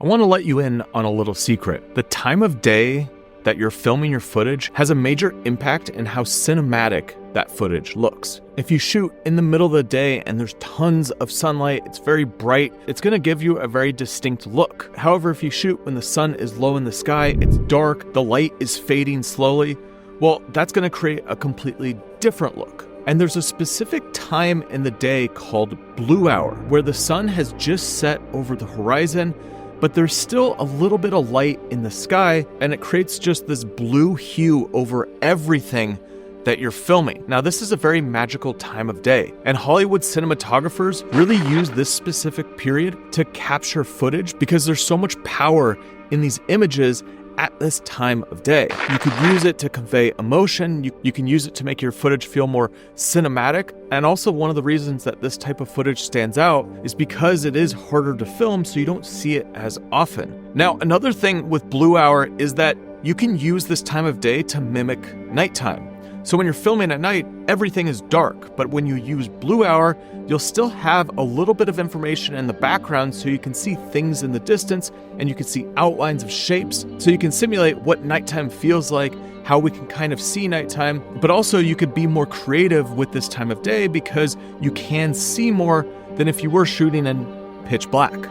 I want to let you in on a little secret. The time of day that you're filming your footage has a major impact in how cinematic that footage looks. If you shoot in the middle of the day and there's tons of sunlight, it's very bright, it's going to give you a very distinct look. However, if you shoot when the sun is low in the sky, it's dark, the light is fading slowly, well, that's going to create a completely different look. And there's a specific time in the day called blue hour, where the sun has just set over the horizon, but there's still a little bit of light in the sky, and it creates just this blue hue over everything that you're filming. Now, this is a very magical time of day, and Hollywood cinematographers really use this specific period to capture footage because there's so much power in these images at this time of day. You could use it to convey emotion, you can use it to make your footage feel more cinematic, and also one of the reasons that this type of footage stands out is because it is harder to film, so you don't see it as often. Now, another thing with blue hour is that you can use this time of day to mimic nighttime. So when you're filming at night, everything is dark, but when you use blue hour, you'll still have a little bit of information in the background so you can see things in the distance and you can see outlines of shapes. So you can simulate what nighttime feels like, how we can kind of see nighttime, but also you could be more creative with this time of day because you can see more than if you were shooting in pitch black.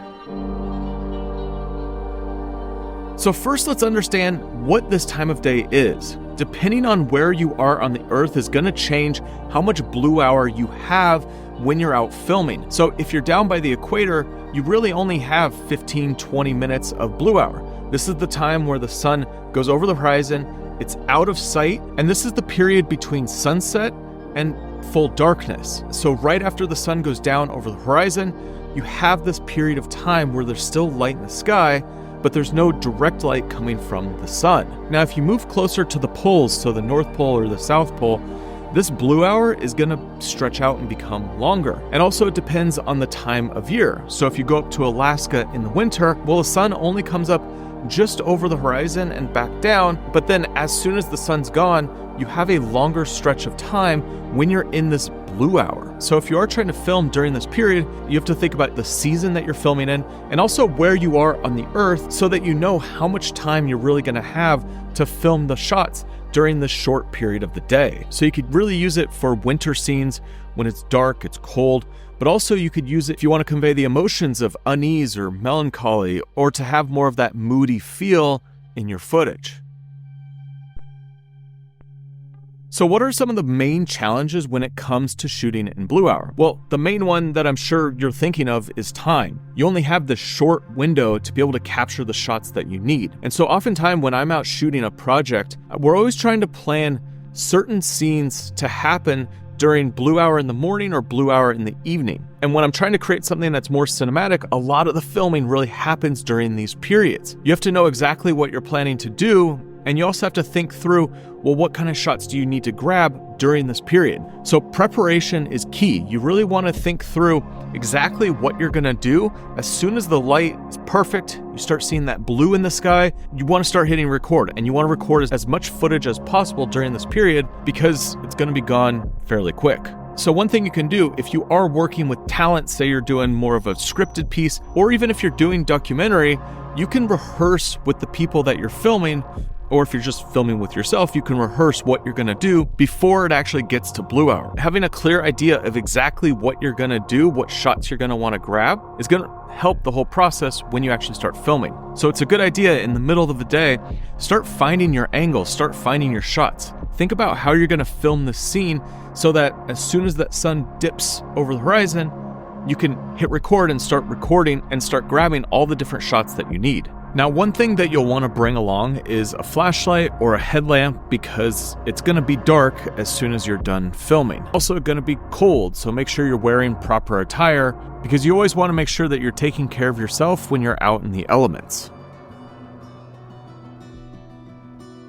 So first, let's understand what this time of day is. Depending on where you are on the earth is going to change how much blue hour you have when you're out filming. So if you're down by the equator, you really only have 15-20 minutes of blue hour. This is the time where the sun goes over the horizon, it's out of sight, and this is the period between sunset and full darkness. So right after the sun goes down over the horizon, you have this period of time where there's still light in the sky, but there's no direct light coming from the sun. Now, if you move closer to the poles, so the North Pole or the South Pole, this blue hour is gonna stretch out and become longer. And also it depends on the time of year. So if you go up to Alaska in the winter, well, the sun only comes up just over the horizon and back down, but then as soon as the sun's gone, you have a longer stretch of time when you're in this blue hour. So if you are trying to film during this period, you have to think about the season that you're filming in and also where you are on the earth so that you know how much time you're really going to have to film the shots during this short period of the day. So you could really use it for winter scenes when it's dark, it's cold, but also you could use it if you want to convey the emotions of unease or melancholy or to have more of that moody feel in your footage. So what are some of the main challenges when it comes to shooting in blue hour? Well, the main one that I'm sure you're thinking of is time. You only have this short window to be able to capture the shots that you need. And so oftentimes when I'm out shooting a project, we're always trying to plan certain scenes to happen during blue hour in the morning or blue hour in the evening. And when I'm trying to create something that's more cinematic, a lot of the filming really happens during these periods. You have to know exactly what you're planning to do, and you also have to think through, well, what kind of shots do you need to grab during this period? So preparation is key. You really want to think through exactly what you're going to do. As soon as the light is perfect, you start seeing that blue in the sky, you want to start hitting record, and you want to record as much footage as possible during this period because it's going to be gone fairly quick. So one thing you can do if you are working with talent, say you're doing more of a scripted piece, or even if you're doing documentary, you can rehearse with the people that you're filming. Or if you're just filming with yourself, you can rehearse what you're gonna do before it actually gets to blue hour. Having a clear idea of exactly what you're gonna do, what shots you're gonna wanna grab, is gonna help the whole process when you actually start filming. So it's a good idea in the middle of the day, start finding your angles, start finding your shots. Think about how you're gonna film the scene so that as soon as that sun dips over the horizon, you can hit record and start recording and start grabbing all the different shots that you need. Now, one thing that you'll want to bring along is a flashlight or a headlamp because it's going to be dark as soon as you're done filming. Also going to be cold, so make sure you're wearing proper attire because you always want to make sure that you're taking care of yourself when you're out in the elements.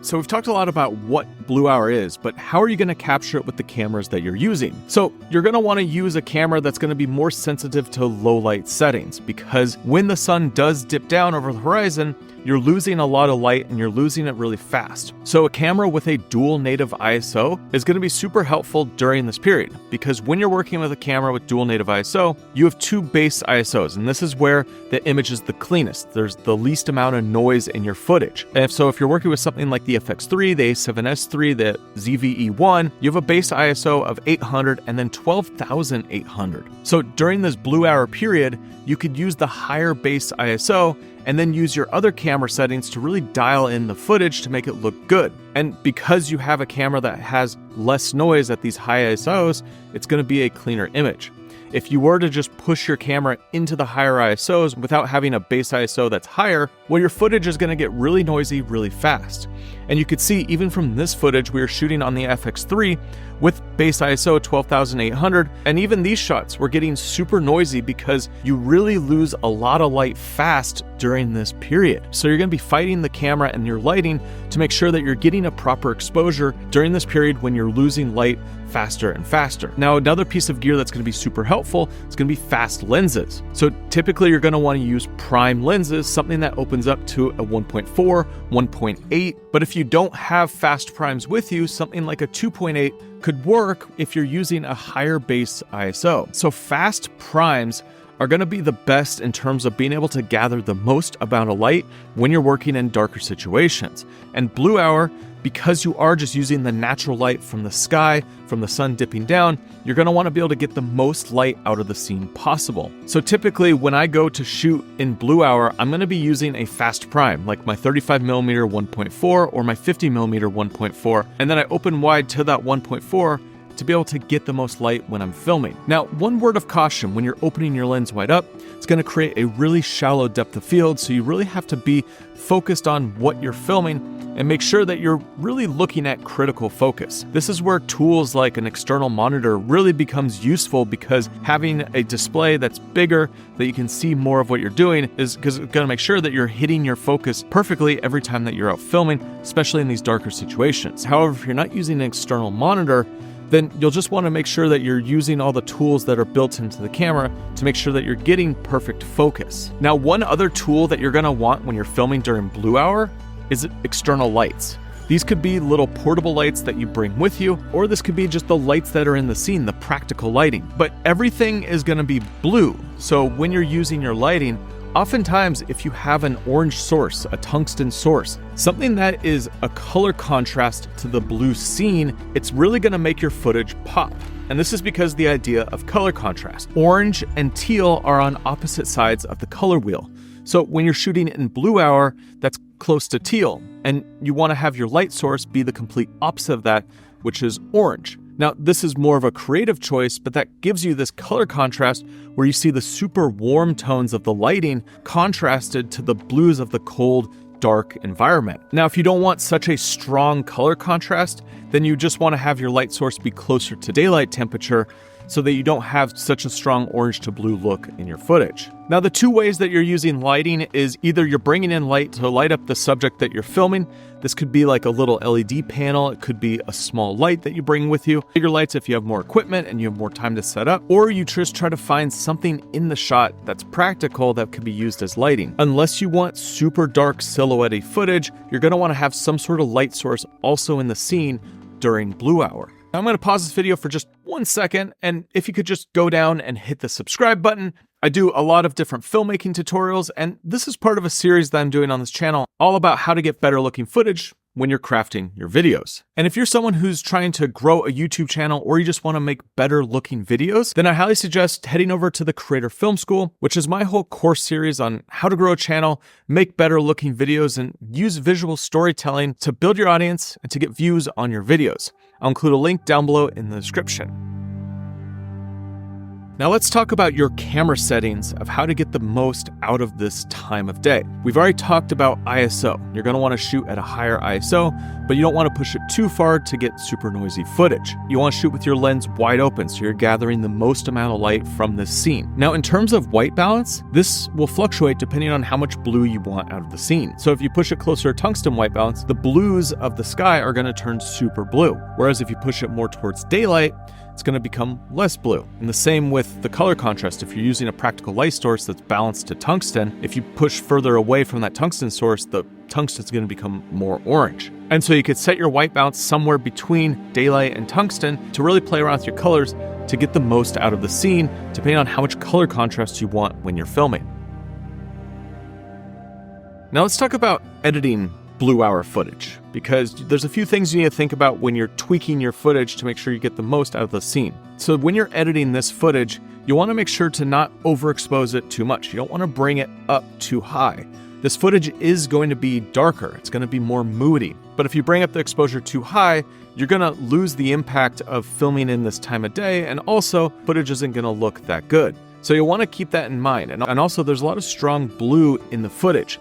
So we've talked a lot about what blue hour is, but how are you going to capture it with the cameras that you're using? So you're going to want to use a camera that's going to be more sensitive to low light settings, because when the sun does dip down over the horizon, you're losing a lot of light and you're losing it really fast. So a camera with a dual native ISO is going to be super helpful during this period, because when you're working with a camera with dual native ISO, you have two base ISOs, and this is where the image is the cleanest. There's the least amount of noise in your footage. And if you're working with something like the FX3, the A7S III, the ZVE1, you have a base ISO of 800 and then 12,800. So during this blue hour period, you could use the higher base ISO and then use your other camera settings to really dial in the footage to make it look good. And because you have a camera that has less noise at these high ISOs, it's going to be a cleaner image. If you were to just push your camera into the higher ISOs without having a base ISO that's higher, well, your footage is going to get really noisy really fast. And you could see even from this footage, we were shooting on the FX3 with base ISO 12,800, and even these shots were getting super noisy because you really lose a lot of light fast during this period. So you're going to be fighting the camera and your lighting to make sure that you're getting a proper exposure during this period when you're losing light faster and faster. Now, another piece of gear that's going to be super helpful is going to be fast lenses. So typically you're going to want to use prime lenses, something that opens up to a 1.4, 1.8. But if you don't have fast primes with you, something like a 2.8 could work if you're using a higher base ISO. So fast primes are going to be the best in terms of being able to gather the most amount of light when you're working in darker situations. And blue hour, because you are just using the natural light from the sky, from the sun dipping down, you're going to want to be able to get the most light out of the scene possible. So typically when I go to shoot in blue hour, I'm going to be using a fast prime, like my 35mm 1.4 or my 50mm 1.4, and then I open wide to that 1.4 to be able to get the most light when I'm filming. Now, one word of caution: when you're opening your lens wide up, it's going to create a really shallow depth of field, so you really have to be focused on what you're filming and make sure that you're really looking at critical focus. This is where tools like an external monitor really becomes useful, because having a display that's bigger, that you can see more of what you're doing, is going to make sure that you're hitting your focus perfectly every time that you're out filming, especially in these darker situations. However, if you're not using an external monitor, then you'll just want to make sure that you're using all the tools that are built into the camera to make sure that you're getting perfect focus. Now, one other tool that you're going to want when you're filming during blue hour is external lights. These could be little portable lights that you bring with you, or this could be just the lights that are in the scene, the practical lighting. But everything is going to be blue. So when you're using your lighting, oftentimes if you have an orange source, a tungsten source, something that is a color contrast to the blue scene, it's really going to make your footage pop. And this is because the idea of color contrast. Orange and teal are on opposite sides of the color wheel. So when you're shooting in blue hour, that's close to teal, and you want to have your light source be the complete opposite of that, which is orange. Now, this is more of a creative choice, but that gives you this color contrast where you see the super warm tones of the lighting contrasted to the blues of the cold, dark environment. Now, if you don't want such a strong color contrast, then you just want to have your light source be closer to daylight temperature, so that you don't have such a strong orange to blue look in your footage. Now, the two ways that you're using lighting is either you're bringing in light to light up the subject that you're filming. This could be like a little LED panel. It could be a small light that you bring with you. Bigger lights if you have more equipment and you have more time to set up. Or you just try to find something in the shot that's practical that could be used as lighting. Unless you want super dark silhouette footage, you're going to want to have some sort of light source also in the scene during blue hour. Now, I'm going to pause this video for just 1 second, and if you could just go down and hit the subscribe button. I do a lot of different filmmaking tutorials, and this is part of a series that I'm doing on this channel all about how to get better looking footage when you're crafting your videos. And if you're someone who's trying to grow a YouTube channel, or you just want to make better looking videos, then I highly suggest heading over to the Creator Film School, which is my whole course series on how to grow a channel, make better looking videos, and use visual storytelling to build your audience and to get views on your videos. I'll include a link down below in the description. Now let's talk about your camera settings of how to get the most out of this time of day. We've already talked about ISO. You're going to want to shoot at a higher ISO, but you don't want to push it too far to get super noisy footage. You want to shoot with your lens wide open so you're gathering the most amount of light from this scene. Now in terms of white balance, this will fluctuate depending on how much blue you want out of the scene. So if you push it closer to tungsten white balance, the blues of the sky are going to turn super blue. Whereas if you push it more towards daylight, it's going to become less blue. And the same with the color contrast. If you're using a practical light source that's balanced to tungsten, if you push further away from that tungsten source, the tungsten is going to become more orange. And so you could set your white balance somewhere between daylight and tungsten to really play around with your colors to get the most out of the scene, depending on how much color contrast you want when you're filming. Now let's talk about editing blue hour footage, because there's a few things you need to think about when you're tweaking your footage to make sure you get the most out of the scene. So when you're editing this footage, you want to make sure to not overexpose it too much. You don't want to bring it up too high. This footage is going to be darker. It's going to be more moody. But if you bring up the exposure too high, you're going to lose the impact of filming in this time of day, and also footage isn't going to look that good. So you'll want to keep that in mind. And also there's a lot of strong blue in the footage.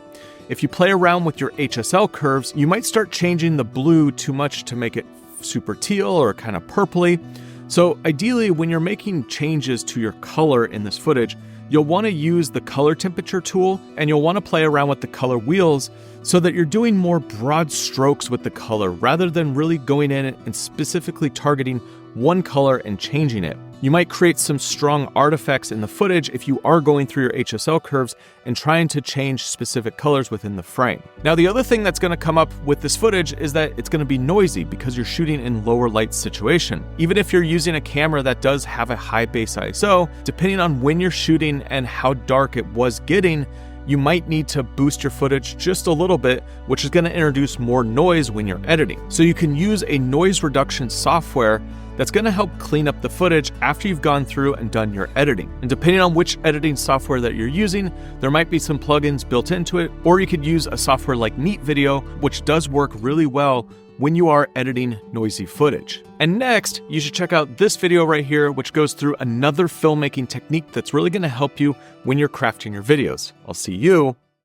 If you play around with your HSL curves, you might start changing the blue too much to make it super teal or kind of purpley. So ideally, when you're making changes to your color in this footage, you'll want to use the color temperature tool, and you'll want to play around with the color wheels so that you're doing more broad strokes with the color rather than really going in and specifically targeting one color and changing it. You might create some strong artifacts in the footage if you are going through your HSL curves and trying to change specific colors within the frame. Now, the other thing that's going to come up with this footage is that it's going to be noisy because you're shooting in lower light situation. Even if you're using a camera that does have a high base ISO, depending on when you're shooting and how dark it was getting, you might need to boost your footage just a little bit, which is going to introduce more noise when you're editing. So you can use a noise reduction software that's going to help clean up the footage after you've gone through and done your editing. And depending on which editing software that you're using, there might be some plugins built into it, or you could use a software like Neat Video, which does work really well when you are editing noisy footage. And next, you should check out this video right here, which goes through another filmmaking technique that's really going to help you when you're crafting your videos. I'll see you